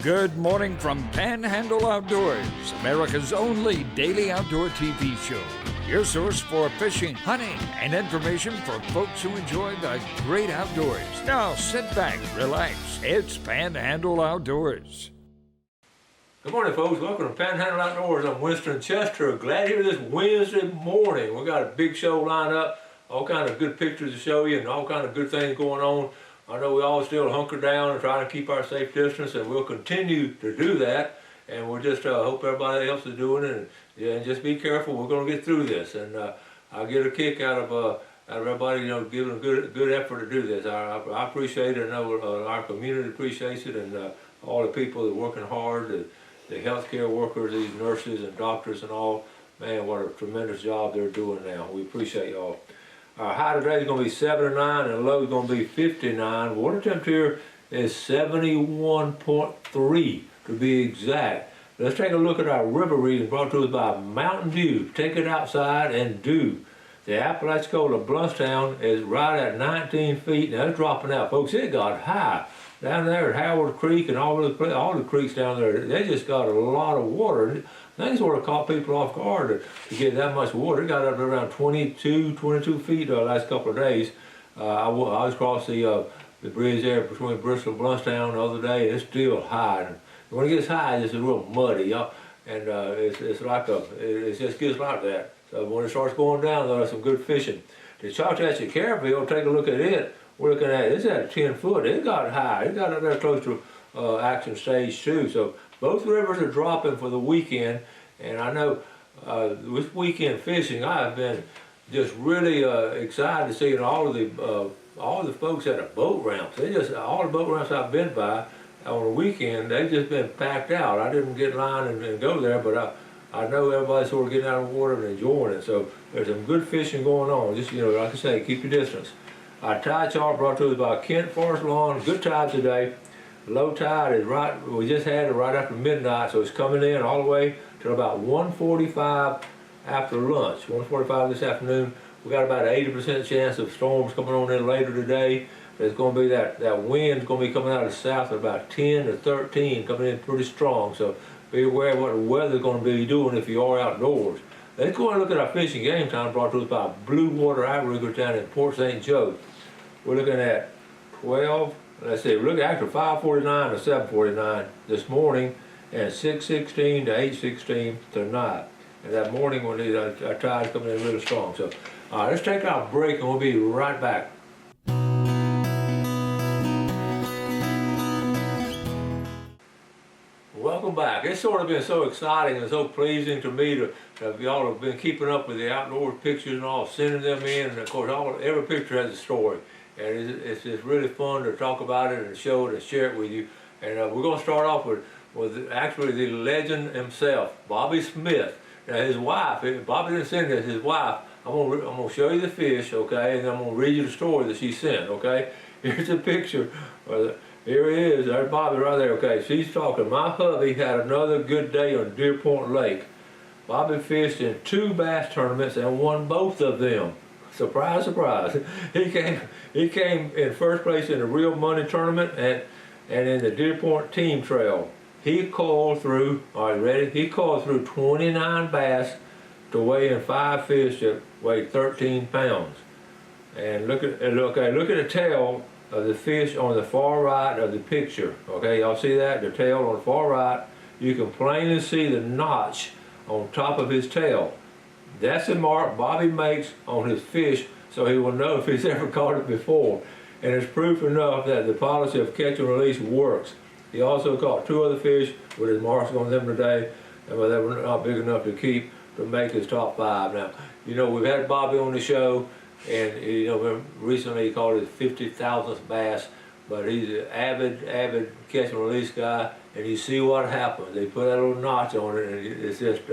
Good morning from Panhandle Outdoors, America's only daily outdoor TV show. Your source for fishing, hunting, and information for folks who enjoy the great outdoors. Now sit back, relax. It's Panhandle Outdoors. Good morning, folks. Welcome to Panhandle Outdoors. I'm Winston Chester. Glad you're here this Wednesday morning. We got a big show lined up, all kind of good pictures to show you, and all kind of good things going on. I know we all still hunker down and try to keep our safe distance, and we'll continue to do that. And we'll just hope everybody else is doing it. And just be careful. We're going to get through this. And I get a kick out of everybody, giving a good effort to do this. I appreciate it. I know our community appreciates it, and all the people that are working hard, the healthcare workers, these nurses and doctors and all. Man, what a tremendous job they're doing now. We appreciate y'all. Our high today is going to be 79 and the low is going to be 59. Water temperature is 71.3 to be exact. Let's take a look at our river reading brought to us by Mountain Dew. Take it outside and do. The Apalachicola Bluffstown is right at 19 feet. Now it's dropping out, folks. It got high. Down there at Howard Creek and all the creeks down there, they just got a lot of water. Things sort of caught people off guard to get that much water. It got up to around 22 feet the last couple of days. I was across the bridge there between Bristol and Bluffstown the other day, and it's still high. And when it gets high, it's real muddy, and it's like it just gets like that. So when it starts going down, there's some good fishing. The Choctaw Caraville, take a look at it. We're looking at it's at 10 foot. It got high. It got up there close to action stage 2. So both rivers are dropping for the weekend. And I know this weekend fishing, I've been just really excited to see all the folks at the boat ramps. All the boat ramps I've been by on the weekend, they've just been packed out. I didn't get in line and go there, but I know everybody's sort of getting out of the water and enjoying it. So there's some good fishing going on. Just like I say, keep your distance. Our tide chart brought to us by Kent Forest Lawn. Good tide today. Low tide is we just had it right after midnight, so it's coming in all the way to about 1:45 after lunch. 1:45 this afternoon. We got about an 80% chance of storms coming on in later today. There's going to be that wind's going to be coming out of the south at about 10 to 13, coming in pretty strong. So be aware of what the weather's going to be doing if you are outdoors. Let's go and look at our fishing game time brought to us by Blue Water Outrigger down in Port St. Joe. We're looking at 12, let's see, we're looking at actually 5:49 to 7:49 this morning, and 6:16 to 8:16 tonight. And that morning when our tide's coming in really strong. So, all right, let's take our break and we'll be right back. Welcome back. It's sort of been so exciting and so pleasing to me to y'all have been keeping up with the outdoor pictures and all, sending them in, and of course every picture has a story. And it's just really fun to talk about it and show it and share it with you. And we're going to start off with actually the legend himself, Bobby Smith. Now his wife, Bobby didn't send this, his wife, I'm going to show you the fish, okay, and then I'm going to read you the story that she sent, okay. Here's a picture. Here he is, there's Bobby right there, okay. She's talking, my hubby had another good day on Deer Point Lake. Bobby fished in 2 bass tournaments and won both of them. Surprise, surprise. He came in first place in the Real Money Tournament and in the Deer Point Team Trail. He called through, all right, ready? He called through 29 bass to weigh in 5 fish that weighed 13 pounds. And look at the tail of the fish on the far right of the picture. Okay, y'all see that? The tail on the far right. You can plainly see the notch on top of his tail. That's the mark Bobby makes on his fish so he will know if he's ever caught it before. And it's proof enough that the policy of catch and release works. He also caught 2 other fish with his marks on them today, but they were not big enough to make his top 5. Now, we've had Bobby on the show, and recently he caught his 50,000th bass, but he's an avid catch and release guy, and you see what happens. They put that little notch on it, and it's just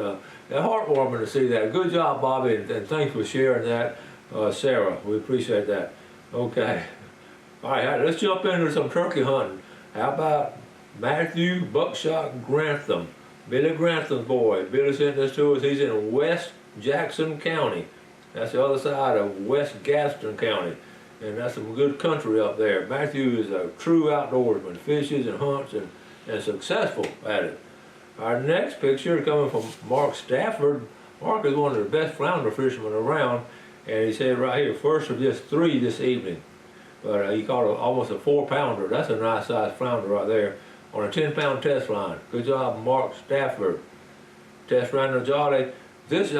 heartwarming to see that. Good job, Bobby, and thanks for sharing that, Sarah. We appreciate that. Okay. All right, let's jump into some turkey hunting. How about Matthew Buckshot Grantham? Billy Grantham's boy. Billy sent this to us. He's in West Jackson County. That's the other side of West Gaston County. And that's some good country up there. Matthew is a true outdoorsman, fishes and hunts and and successful at it. Our next picture coming from Mark Stafford. Mark is one of the best flounder fishermen around, and he said right here, first of just 3 this evening. But he caught almost a 4-pounder. That's a nice sized flounder right there on a 10-pound test line. Good job, Mark Stafford. Test line the jolly. This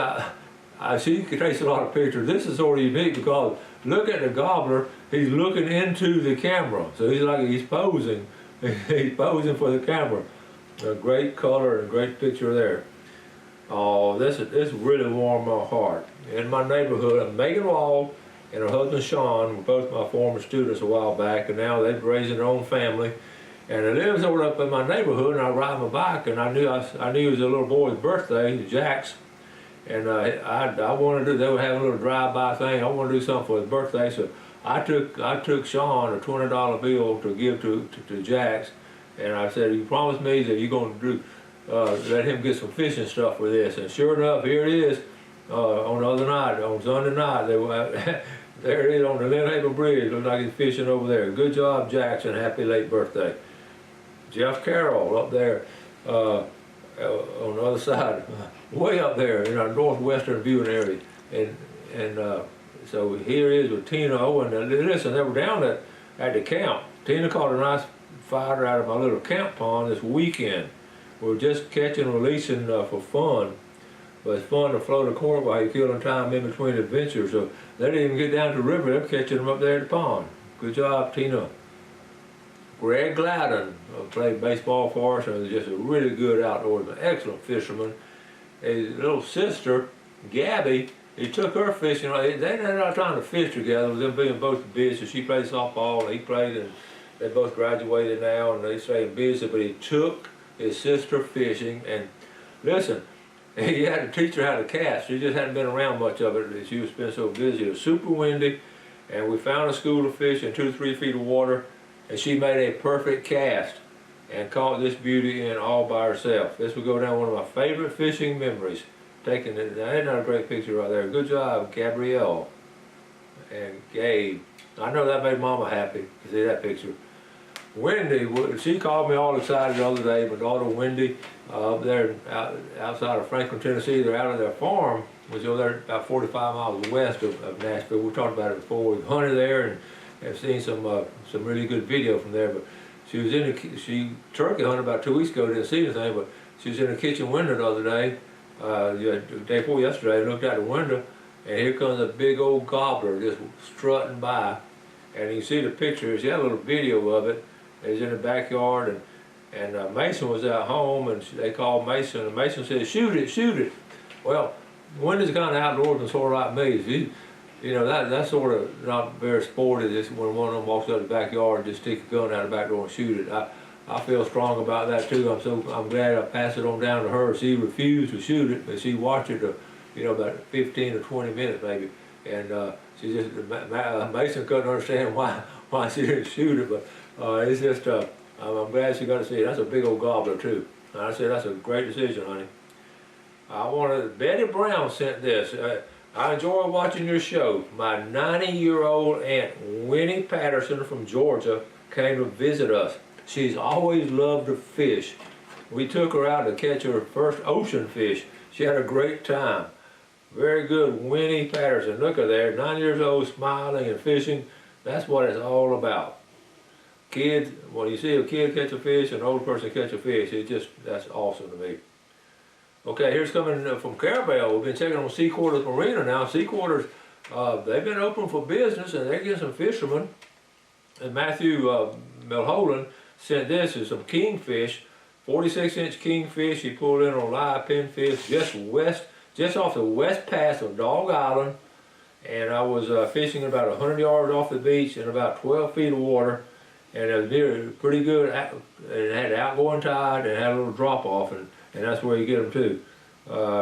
I see you can trace a lot of pictures. This is sort of unique because look at the gobbler. He's looking into the camera, so he's posing. He's posing for the camera. A great color and a great picture there. Oh, this really warmed my heart. In my neighborhood, Megan Wall and her husband Sean were both my former students a while back, and now they're raising their own family. And it lives over up in my neighborhood, and I ride my bike, and I knew it was a little boy's birthday, Jack's, and I wanted to do. They were having a little drive-by thing. I wanted to do something for his birthday, so I took Sean a $20 bill to give to Jack's, and I said, "You promised me that you're going to let him get some fishing stuff with this." And sure enough, here it is. On the other night, on Sunday night, they were there it is on the Lynn Haven Bridge. Looks like he's fishing over there. Good job, Jackson. Happy late birthday. Jeff Carroll up there on the other side, way up there in our northwestern viewing area. And so here he is with Tina Owen. And listen, they were down at the camp. Tina caught a nice fighter out of my little camp pond this weekend. We were just catching and releasing for fun. But it's fun to float a cork while you're killing time in between adventures. So they didn't even get down to the river. They're catching them up there at the pond. Good job, Tina. Greg Gladden played baseball for us and was just a really good outdoorsman, excellent fisherman. His little sister, Gabby, he took her fishing. They're not trying to fish together, with them being both busy. So she played softball, and he played, and they both graduated now, and they stay busy. But he took his sister fishing, and listen, he had to teach her how to cast. She just hadn't been around much of it. She was been so busy. It was super windy, and we found a school of fish in 2 to 3 feet of water, and she made a perfect cast and caught this beauty in all by herself. This will go down one of my favorite fishing memories. Taking it, isn't that a great picture right there? Good job, Gabrielle and Gabe. I know that made Mama happy to see that picture. Wendy, she called me all excited the other day. My daughter Wendy, up there outside of Franklin, Tennessee, they're out of their farm, which is over there about 45 miles west of Nashville. We talked about it before. We've hunted there and have seen some really good video from there. But she was she turkey hunted about 2 weeks ago. Didn't see anything, but she was in the kitchen window the other day, the day before yesterday. I looked out the window, and here comes a big old gobbler just strutting by. And you see the picture. She had a little video of it. It was in the backyard, and Mason was at home, and they called Mason, and Mason said, "Shoot it, shoot it." Well, Wendy's kind of outdoorsman, sort of like me. She, that's sort of not very sporty. Just when one of them walks out the backyard, just stick a gun out the back door and shoot it. I feel strong about that too. I'm glad I passed it on down to her. She refused to shoot it, but she watched it, about 15 or 20 minutes maybe, and she just Mason couldn't understand why she didn't shoot it, but. It's just, I'm glad she got to see it. That's a big old gobbler too. And I said, that's a great decision, honey. Betty Brown sent this. I enjoy watching your show. My 90-year-old Aunt Winnie Patterson from Georgia came to visit us. She's always loved to fish. We took her out to catch her first ocean fish. She had a great time. Very good, Winnie Patterson. Look at there, 9 years old, smiling and fishing. That's what it's all about. Kids, when you see a kid catch a fish and an old person catch a fish, that's awesome to me. Okay, here's coming from Carabel. We've been checking on Sea Quarters Marina now. Sea Quarters, they've been open for business, and they're getting some fishermen. And Matthew Milholland sent this as some kingfish, 46-inch kingfish. He pulled in on live pinfish just off the west pass of Dog Island. And I was fishing about 100 yards off the beach in about 12 feet of water. And it was pretty good. It had outgoing tide and had a little drop off, and that's where you get them too.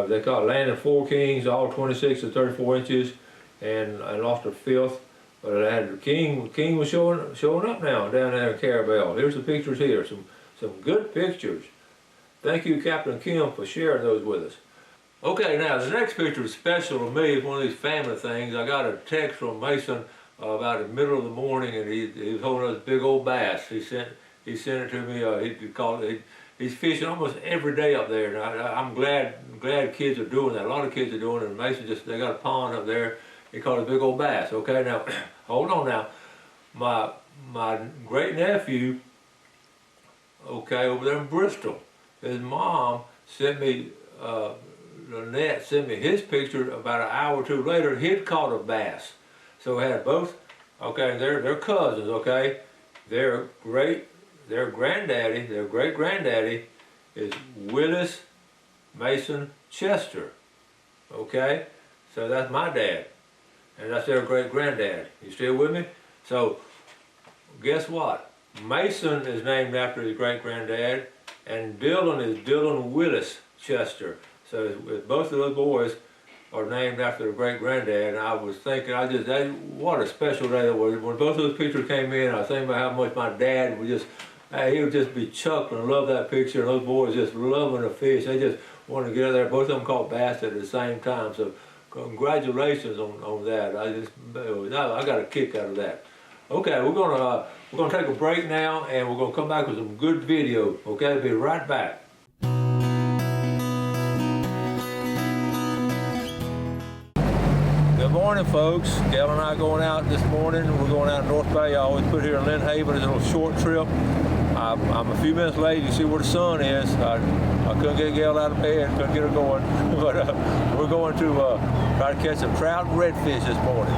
They caught landing 4 kings, all 26 to 34 inches, and I lost a 5th. But I had the king was showing up now down there in Carabel. Here's the pictures here, some good pictures. Thank you, Captain Kim, for sharing those with us. Okay, now the next picture is special to me. It's one of these family things. I got a text from Mason about the middle of the morning, and he was holding us big old bass. He he sent it to me. He's fishing almost every day up there, and I'm glad kids are doing that. A lot of kids are doing it. And Mason they got a pond up there. He caught a big old bass. Okay, now hold on now. My great nephew, okay, over there in Bristol, his mom sent me. Lynette sent me his picture about an hour or two later. He'd caught a bass. So we had both. Okay, they're cousins. Okay, their great granddaddy is Willis Mason Chester. Okay, so that's my dad, and that's their great granddad. You still with me? So guess what? Mason is named after his great granddad, and Dylan is Dylan Willis Chester. So both of those boys are named after their great granddad. And I was thinking, what a special day that was. When both of those pictures came in, I was thinking about how much my dad would he would just be chuckling and love that picture. And those boys just loving the fish. They just wanted to get out there. Both of them caught bass at the same time. So congratulations on that. I got a kick out of that. Okay, we're gonna take a break now, and we're gonna come back with some good video. Okay, be right back. Good morning, folks. Gail and I going out this morning. We're going out in North Bay. I always put here in Lynn Haven as a little short trip. I'm a few minutes late. You see where the sun is. I couldn't get Gail out of bed, couldn't get her going. But we're going to try to catch some trout and redfish this morning.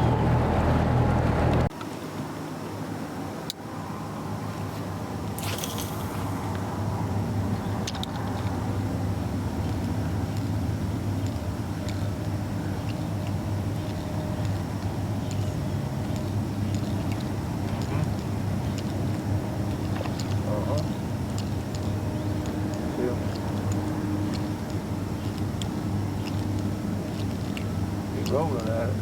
Rolling at it.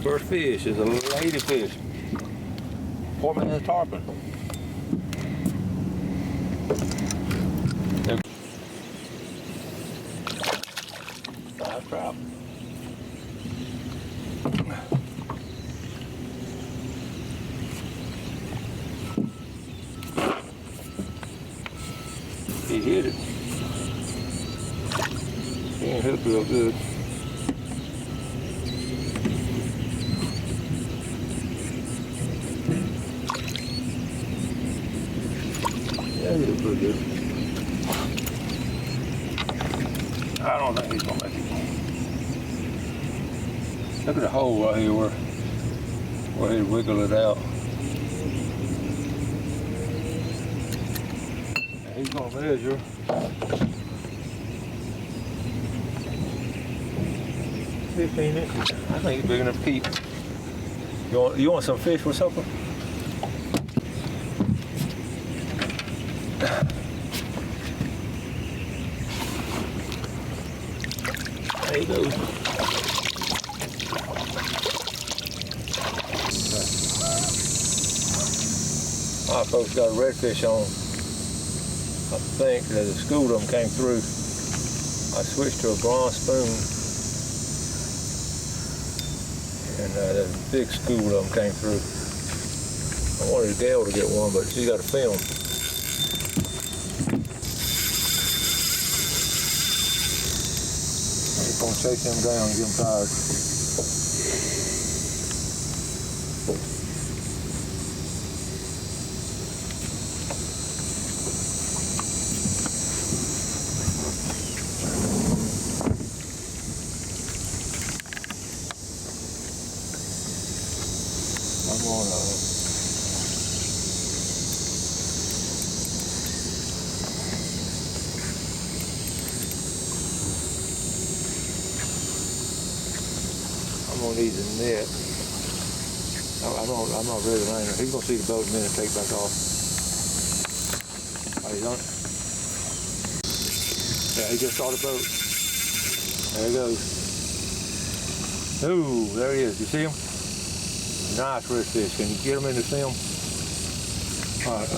First fish is a ladyfish. Poor man's tarpon. Nice trout. He hit it. He ain't hit it real good. Yeah, he did pretty good. I don't think he's gonna make it. Look at the hole right here where he wiggled it out. And he's gonna measure 15 inches. I think he's big enough to keep. You want some fish for supper? There he goes. Our folks got a redfish on. I think that a school of them came through. I switched to a bronze spoon, and that big school of them came through. I wanted Gail to get one, but she got a film. I'm gonna chase him down and get him tired. I'm on I'm gonna need the net. I'm not really landing. He's gonna see the boat in a minute and take it back off. Oh, he's on it. Yeah, he just saw the boat. There he goes. Ooh, there he is. You see him? Nice redfish. Can you get him in the film? All right.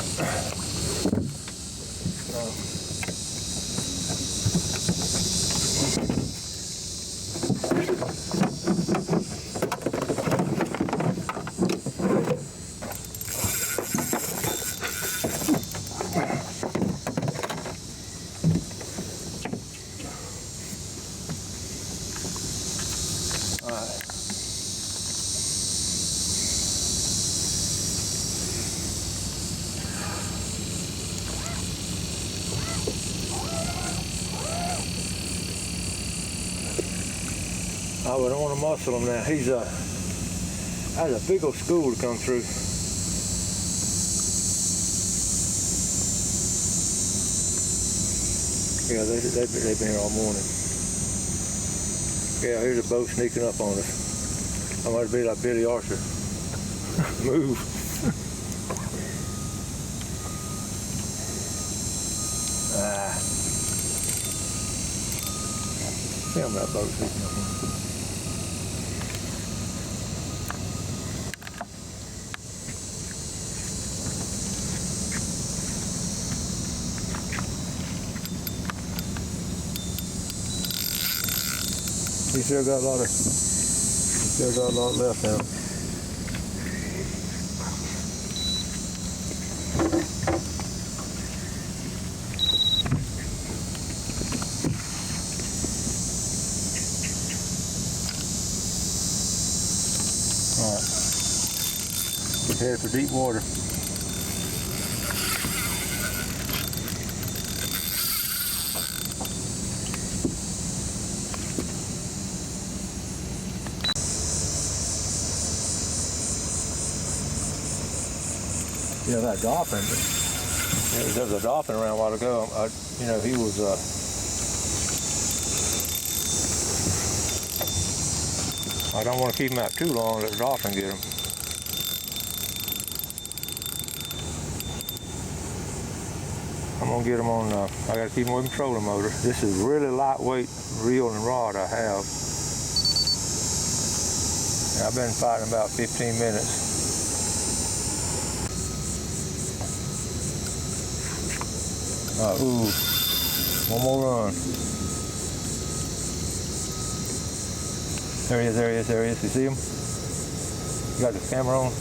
I don't want to muscle him now. He's that's a big old school to come through. Yeah, they've been here all morning. Yeah, here's a boat sneaking up on us. I might be like Billy Archer. Move. Damn, that boat sneaking up on us. He still got a lot left now. All right, we're headed for deep water. You know, that dolphin, there was a dolphin around a while ago. You know, he was, I don't want to keep him out too long, let the dolphin get him. I'm going to get him on, I got to keep him with the trolling motor. This is really lightweight reel and rod I have. And I've been fighting about 15 minutes. Ooh, one more run. There he is, there he is, there he is. You see him? You got the camera on?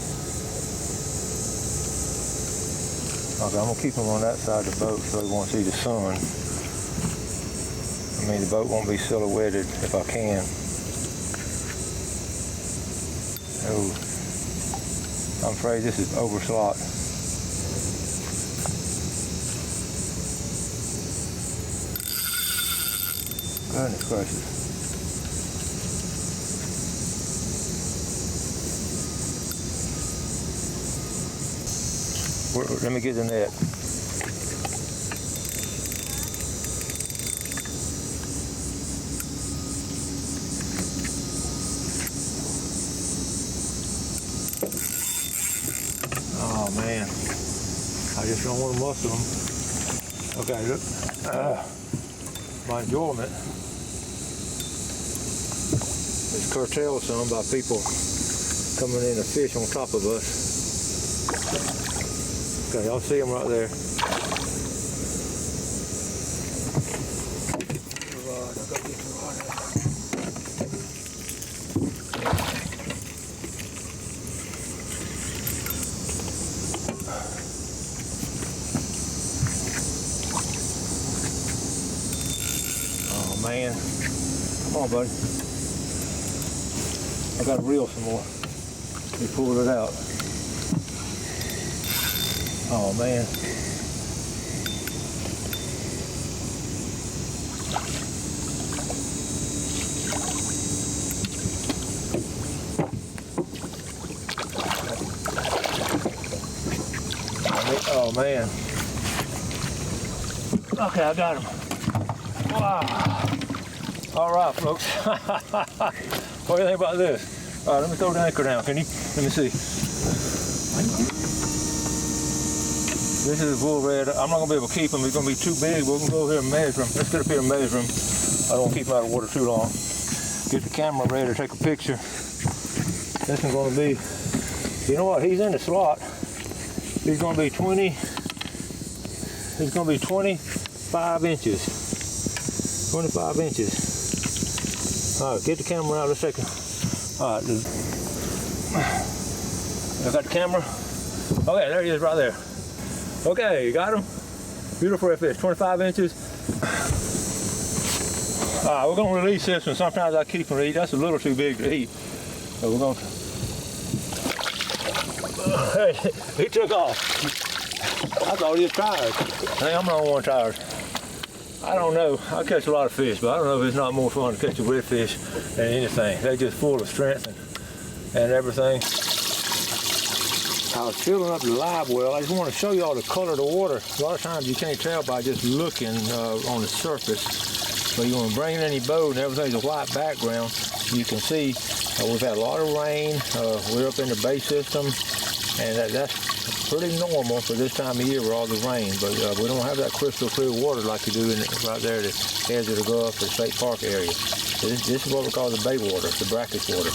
Okay, I'm gonna keep him on that side of the boat so he won't see the sun. I mean, the boat won't be silhouetted if I can. Oh, I'm afraid this is overslot. Goodness gracious. Let me get the net. Oh man, I just don't want to muscle them. Okay, look. My enjoyment is curtailed some by people coming in to fish on top of us. Okay, y'all see them right there. Oh man, come on, buddy. I gotta reel some more. Let me pull it out. Oh man. Oh man. Okay, I got him. Wow. All right, folks. What do you think about this? All right, let me throw the anchor down. Can you? Let me see. This is a bull red. I'm not gonna be able to keep him. He's gonna be too big. We're gonna go here and measure him. Let's get up here and measure him. I don't want to keep him out of water too long. Get the camera ready to take a picture. This one's gonna be, you know what? He's in the slot. He's gonna be 25 inches. 25 inches. All right, get the camera out. Let's take a. All right, I got the camera. Okay, there he is right there. Okay, you got him? Beautiful red fish, 25 inches. All right, we're gonna release this one. Sometimes I keep him to eat. That's a little too big to eat. So we're gonna, hey, he took off. I thought he was tired. Hey, I'm the only one tired. I don't know. I catch a lot of fish, but I don't know if it's not more fun to catch a redfish than anything. They're just full of strength and everything. I was filling up the live well. I just want to show you all the color of the water. A lot of times you can't tell by just looking on the surface. But you want to bring in any boat and everything's a white background, you can see we've had a lot of rain. We're up in the bay system, and that's pretty normal for this time of year with all the rain. But we don't have that crystal clear water like you do right there at the edge of the Gulf or State Park area. This is what we call the bay water, the brackish water.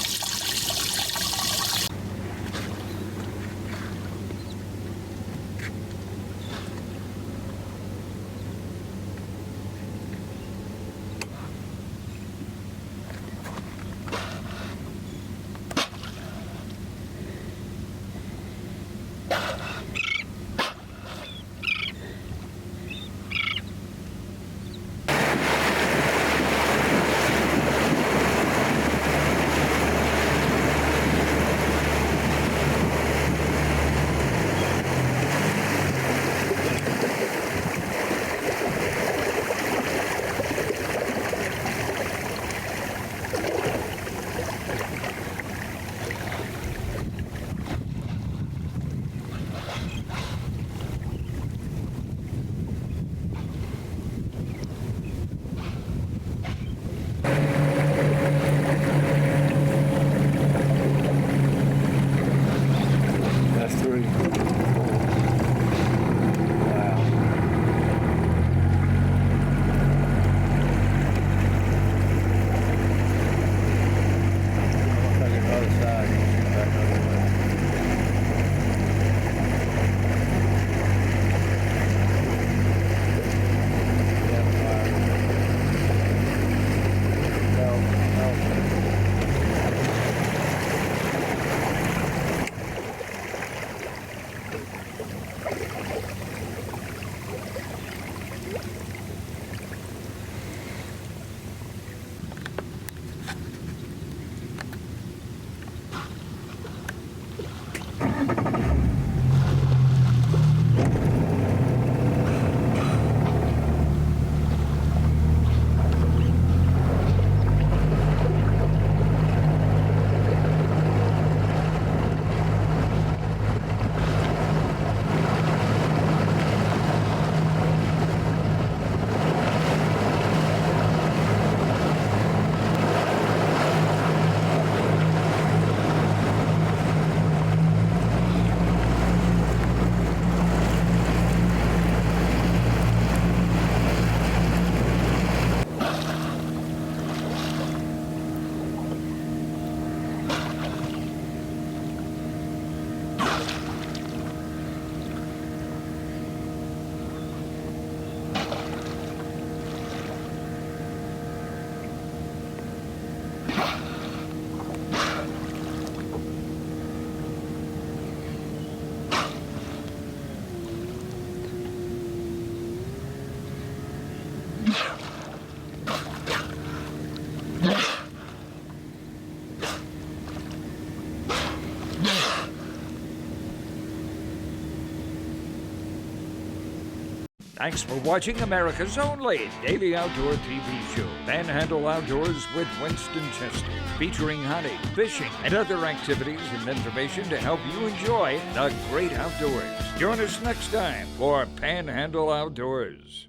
Thanks for watching America's only daily outdoor TV show, Panhandle Outdoors with Winston Chester, featuring hunting, fishing, and other activities and information to help you enjoy the great outdoors. Join us next time for Panhandle Outdoors.